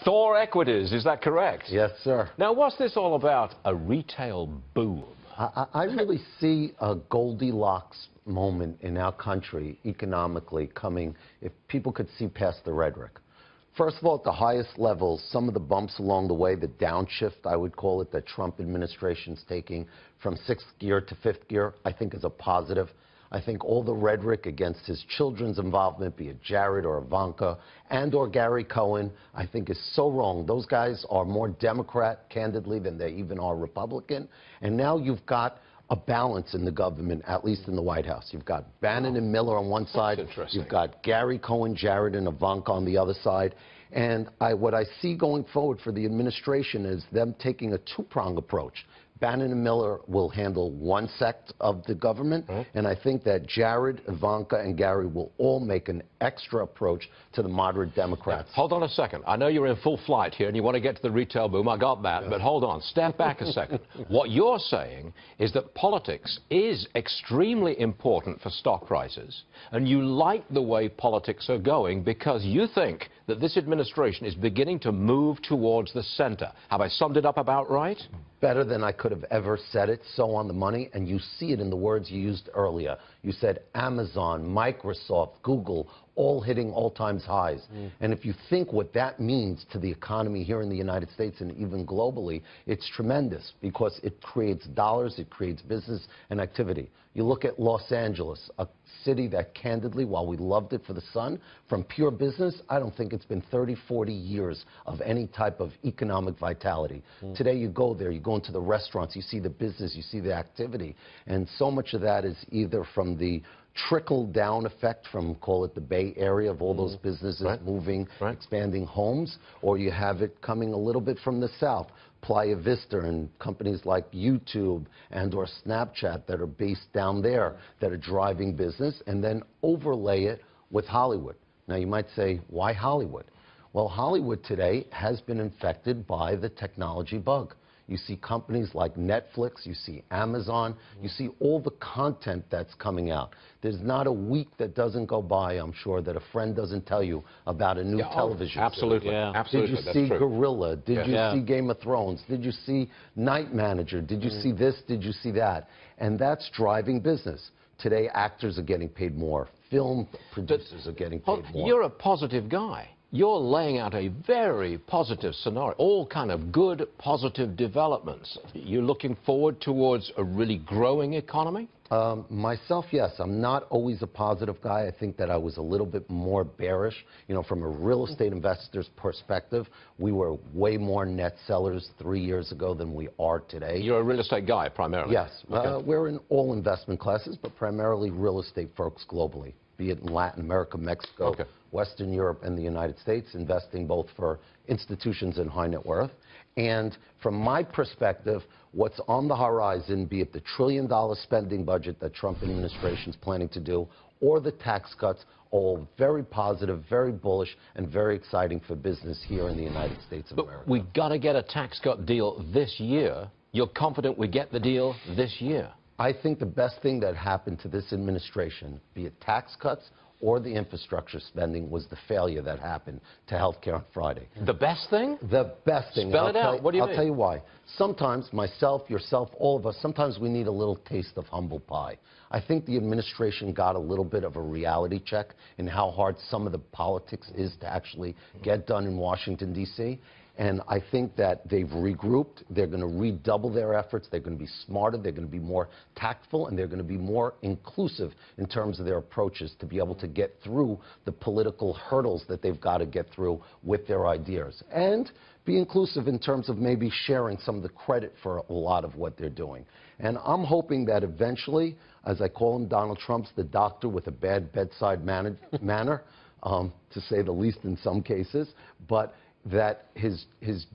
Thor Equities, is that correct? Yes, sir. Now, what's this all about? A retail boom? I really see a Goldilocks moment in our country economically coming if people could see past the rhetoric. First of all, at the highest levels, some of the bumps along the way, the downshift, I would call it, that Trump administration's taking from sixth gear to fifth gear, I think is a positive. I think all the rhetoric against his children's involvement, be it Jared or Ivanka and or Gary Cohen, I think is so wrong. Those guys are more Democrat, candidly, than they even are Republican. And now you've got a balance in the government, at least in the White House. You've got Bannon and Miller on one side. You've got Gary Cohen, Jared, and Ivanka on the other side. And what I see going forward for the administration is them taking a two-pronged approach. Bannon and Miller will handle one sect of the government, and I think that Jared, Ivanka, and Gary will all make an extra approach to the moderate Democrats. Now, hold on a second. I know you're in full flight here and you want to get to the retail boom. I got that. But hold on. Step back a second. What you're saying is that politics is extremely important for stock prices, and you like the way politics are going because you think that this administration is beginning to move towards the center. Have I summed it up about right? Better than I could have ever said it, so on the money, and you see it in the words you used earlier. You said Amazon, Microsoft, Google, all hitting all-time highs. And if you think what that means to the economy here in the United States and even globally, it's tremendous because it creates dollars, it creates business and activity. You look at Los Angeles, a city that candidly, while we loved it for the sun, from pure business, I don't think it's been 30, 40 years of any type of economic vitality. Today you go there, you go into the restaurants, you see the business, you see the activity, and so much of that is either from the trickle-down effect from, call it the Bay Area, of all those businesses moving, expanding homes, or you have it coming a little bit from the south. Playa Vista and companies like YouTube and or Snapchat that are based down there that are driving business, and then overlay it with Hollywood. Now you might say, why Hollywood? Well, Hollywood today has been infected by the technology bug. You see companies like Netflix, you see Amazon, you see all the content that's coming out. There's not a week that doesn't go by, I'm sure, that a friend doesn't tell you about a new television absolutely, series. Absolutely. Did you see Gorilla? Did you see Game of Thrones? Did you see Night Manager? Did you see this? Did you see that? And that's driving business. Today, actors are getting paid more. Film producers are getting paid more. You're a positive guy. You're laying out a very positive scenario, all kind of good, positive developments. You're looking forward towards a really growing economy? Myself, yes. I'm not always a positive guy. I think that I was a little bit more bearish. You know, from a real estate investor's perspective, we were way more net sellers 3 years ago than we are today. You're a real estate guy, primarily? Yes. We're in all investment classes, but primarily real estate folks globally, be it in Latin America, Mexico, Western Europe, and the United States, investing both for institutions and high net worth. And from my perspective, what's on the horizon, be it the trillion-dollar spending budget that Trump administration is planning to do, or the tax cuts, all very positive, very bullish, and very exciting for business here in the United States of America. But we've got to get a tax cut deal this year. You're confident we get the deal this year? I think the best thing that happened to this administration, be it tax cuts or the infrastructure spending, was the failure that happened to health care on Friday. The best thing? The best thing. Spell it out. What do you mean? I'll tell you why. Sometimes, myself, yourself, all of us, sometimes we need a little taste of humble pie. I think the administration got a little bit of a reality check in how hard some of the politics is to actually get done in Washington, D.C., and I think that they've regrouped. They're going to redouble their efforts. They're going to be smarter. They're going to be more tactful. And they're going to be more inclusive in terms of their approaches to be able to get through the political hurdles that they've got to get through with their ideas. And be inclusive in terms of maybe sharing some of the credit for a lot of what they're doing. And I'm hoping that eventually, as I call him, Donald Trump's the doctor with a bad bedside manner, to say the least in some cases, but that his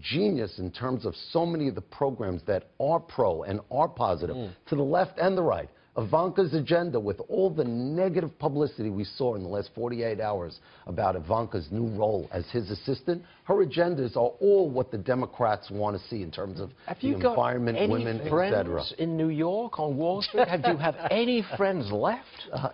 genius in terms of so many of the programs that are pro and are positive to the left and the right. Ivanka's agenda, with all the negative publicity we saw in the last 48 hours about Ivanka's new role as his assistant, Her agendas are all what the Democrats want to see in terms of the environment, women, etc. Have you got any friends in New York on Wall Street? Do you have any friends left?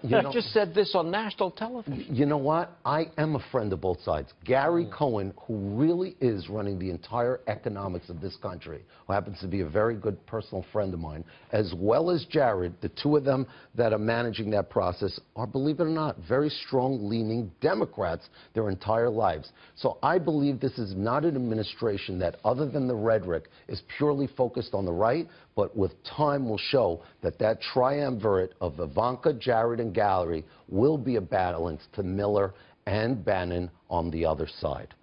You just said this on national television. You know what? I am a friend of both sides. Gary Cohen, who really is running the entire economics of this country, who happens to be a very good personal friend of mine, as well as Jared, the two of them that are managing that process, are, believe it or not, very strong-leaning Democrats their entire lives. So I believe this is not an administration that, other than the rhetoric, is purely focused on the right, but with time will show that that triumvirate of Ivanka, Jared, and Gary will be a balance to Miller and Bannon on the other side.